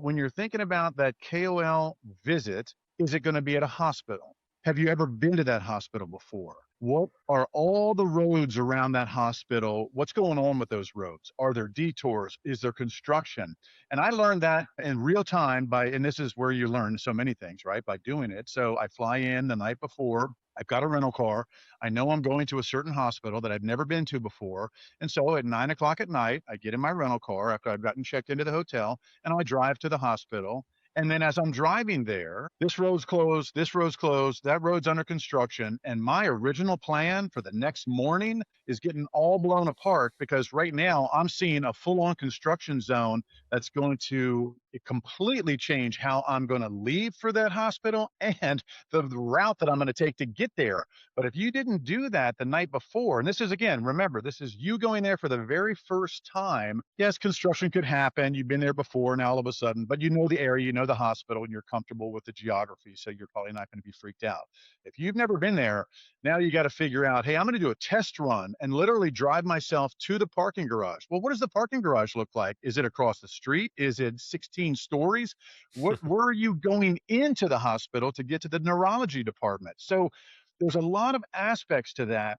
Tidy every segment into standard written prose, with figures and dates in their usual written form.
when you're thinking about that KOL visit, is it going to be at a hospital? Have you ever been to that hospital before? What are all the roads around that hospital? What's going on with those roads? Are there detours? Is there construction? And I learned that in real time and this is where you learn so many things, right? By doing it. So I fly in the night before. I've got a rental car. I know I'm going to a certain hospital that I've never been to before. And so at 9 o'clock at night, I get in my rental car after I've gotten checked into the hotel, and I drive to the hospital. And then as I'm driving there, this road's closed, that road's under construction. And my original plan for the next morning is getting all blown apart because right now I'm seeing a full-on construction zone that's going to completely change how I'm going to leave for that hospital and the route that I'm going to take to get there. But if you didn't do that the night before, and this is, again, remember, this is you going there for the very first time. Yes, construction could happen. You've been there before now all of a sudden, but you know the area, you know the hospital, and you're comfortable with the geography, so you're probably not going to be freaked out. If you've never been there, now you got to figure out, hey, I'm going to do a test run and literally drive myself to the parking garage. Well, what does the parking garage look like? Is it across the street? Is it 16 stories? Where are you going into the hospital to get to the neurology department? So there's a lot of aspects to that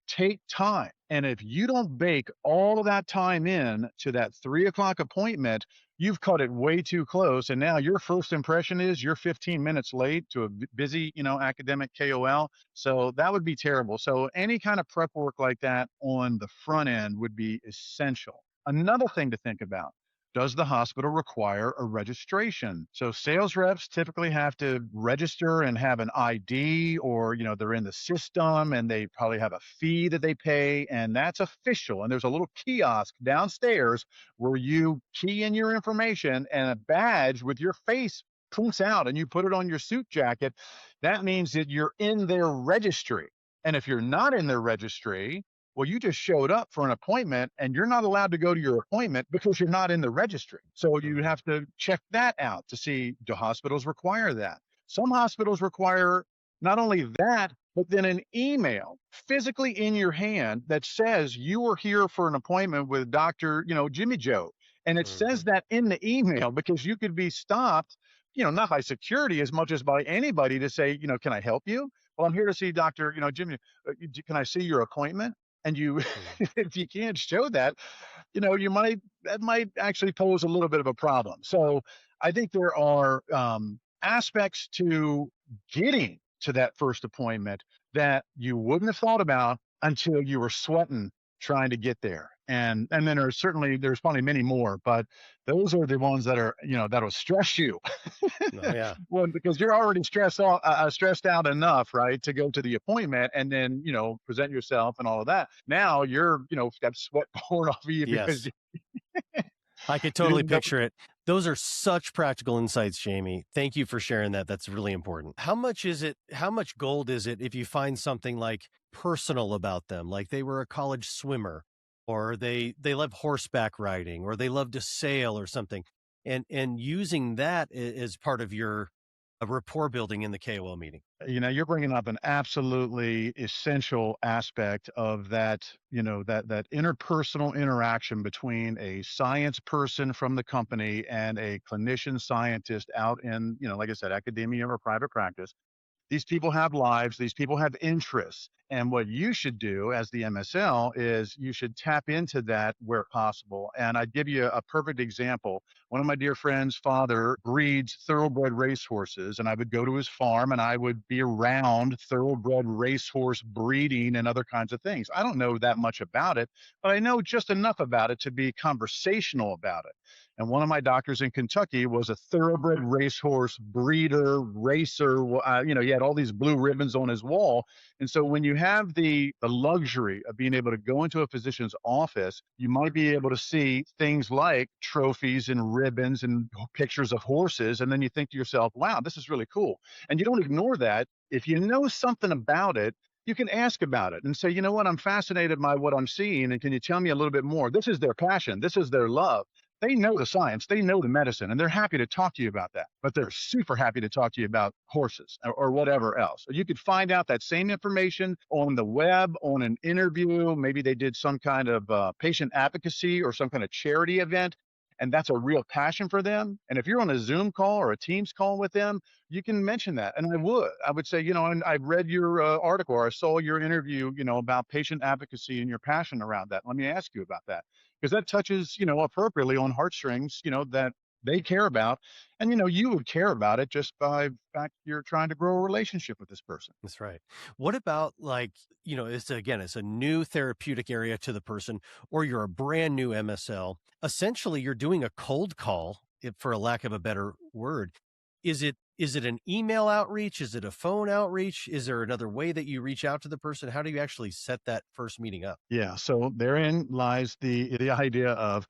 take time. And if you don't bake all of that time in to that 3 o'clock appointment, you've cut it way too close. And now your first impression is you're 15 minutes late to a busy, academic KOL. So that would be terrible. So any kind of prep work like that on the front end would be essential. Another thing to think about. Does the hospital require a registration? So sales reps typically have to register and have an ID, or, they're in the system and they probably have a fee that they pay, and that's official. And there's a little kiosk downstairs where you key in your information and a badge with your face prints out and you put it on your suit jacket. That means that you're in their registry. And if you're not in their registry, well, you just showed up for an appointment and you're not allowed to go to your appointment because you're not in the registry. So you have to check that out to see, do hospitals require that? Some hospitals require not only that, but then an email physically in your hand that says you were here for an appointment with Dr. Jimmy Joe. And it says that in the email because you could be stopped, not by security as much as by anybody to say, can I help you? Well, I'm here to see Dr. Jimmy. Can I see your appointment? And if you can't show that, that might actually pose a little bit of a problem. So I think there are aspects to getting to that first appointment that you wouldn't have thought about until you were sweating trying to get there. And then there's probably many more, but those are the ones that are, that'll stress you. Oh, yeah. Well, because you're already stressed out enough, right, to go to the appointment and then, present yourself and all of that. Now you're, got sweat pouring off of you because I could totally picture it. Those are such practical insights, Jamie. Thank you for sharing that. That's really important. How much gold is it if you find something like personal about them, like they were a college swimmer, or they love horseback riding, or they love to sail or something, and using that as part of your rapport building in the KOL meeting? You're bringing up an absolutely essential aspect of that, that interpersonal interaction between a science person from the company and a clinician scientist out in, like I said, academia or private practice. These people have lives. These people have interests. And what you should do as the MSL is you should tap into that where possible. And I'd give you a perfect example. One of my dear friends' father breeds thoroughbred racehorses, and I would go to his farm and I would be around thoroughbred racehorse breeding and other kinds of things. I don't know that much about it, but I know just enough about it to be conversational about it. And one of my doctors in Kentucky was a thoroughbred racehorse breeder, racer. He had all these blue ribbons on his wall. And so when you have the luxury of being able to go into a physician's office, you might be able to see things like trophies and ribbons and pictures of horses. And then you think to yourself, wow, this is really cool. And you don't ignore that. If you know something about it, you can ask about it and say, you know what, I'm fascinated by what I'm seeing. And can you tell me a little bit more? This is their passion. This is their love. They know the science, they know the medicine, and they're happy to talk to you about that. But they're super happy to talk to you about horses or whatever else. You could find out that same information on the web, on an interview. Maybe they did some kind of patient advocacy or some kind of charity event. and that's a real passion for them. And if you're on a Zoom call or a Teams call with them, you can mention that. And I would say, and I read your article, or I saw your interview, about patient advocacy and your passion around that. Let me ask you about that, because that touches, appropriately on heartstrings, that they care about. And, you would care about it just by the fact you're trying to grow a relationship with this person. That's right. What about it's a new therapeutic area to the person, or you're a brand new MSL. Essentially, you're doing a cold call, for a lack of a better word. Is it an email outreach? Is it a phone outreach? Is there another way that you reach out to the person? How do you actually set that first meeting up? Yeah. So therein lies the idea of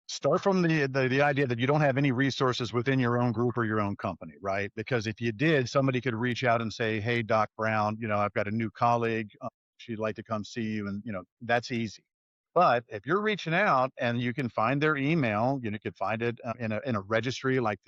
start from the idea that you don't have any resources within your own group or your own company, right? Because if you did, somebody could reach out and say, "Hey, Doc Brown, I've got a new colleague. She'd like to come see you," and that's easy. But if you're reaching out and you can find their email, you could find it in a registry like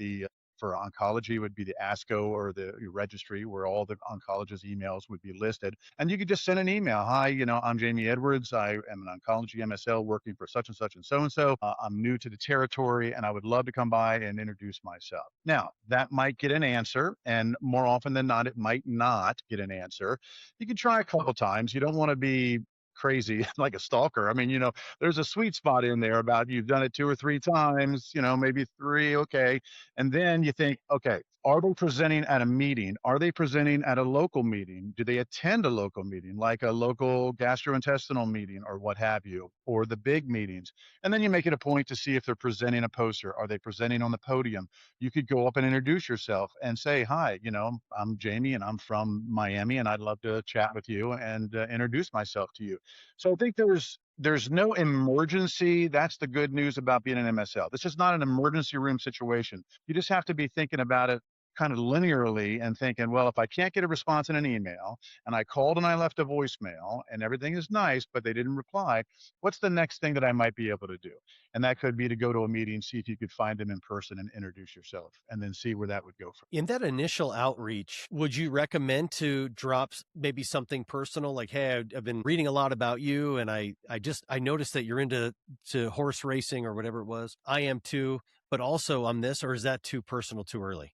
for oncology would be the ASCO, or the registry where all the oncologists' emails would be listed. And you could just send an email. "Hi, I'm Jamie Edwards. I am an oncology MSL working for such and such and so and so. I'm new to the territory and I would love to come by and introduce myself." Now, that might get an answer, and more often than not, it might not get an answer. You can try a couple times. You don't want to be crazy like a stalker. I mean, there's a sweet spot in there about you've done it 2 or 3 times, maybe 3, okay. And then you think, okay, are they presenting at a meeting? Are they presenting at a local meeting? Do they attend a local meeting, like a local gastrointestinal meeting or what have you, or the big meetings? And then you make it a point to see if they're presenting a poster. Are they presenting on the podium? You could go up and introduce yourself and say, "Hi, I'm Jamie and I'm from Miami and I'd love to chat with you and introduce myself to you." So I think there's no emergency. That's the good news about being an MSL. This is not an emergency room situation. You just have to be thinking about it kind of linearly and thinking, well, if I can't get a response in an email and I called and I left a voicemail and everything is nice, but they didn't reply, what's the next thing that I might be able to do? And that could be to go to a meeting, see if you could find them in person and introduce yourself, and then see where that would go from. In that initial outreach, would you recommend to drop maybe something personal, like, "Hey, I've been reading a lot about you and I noticed that you're into horse racing," or whatever it was. "I am too, but also I'm this," or is that too personal too early?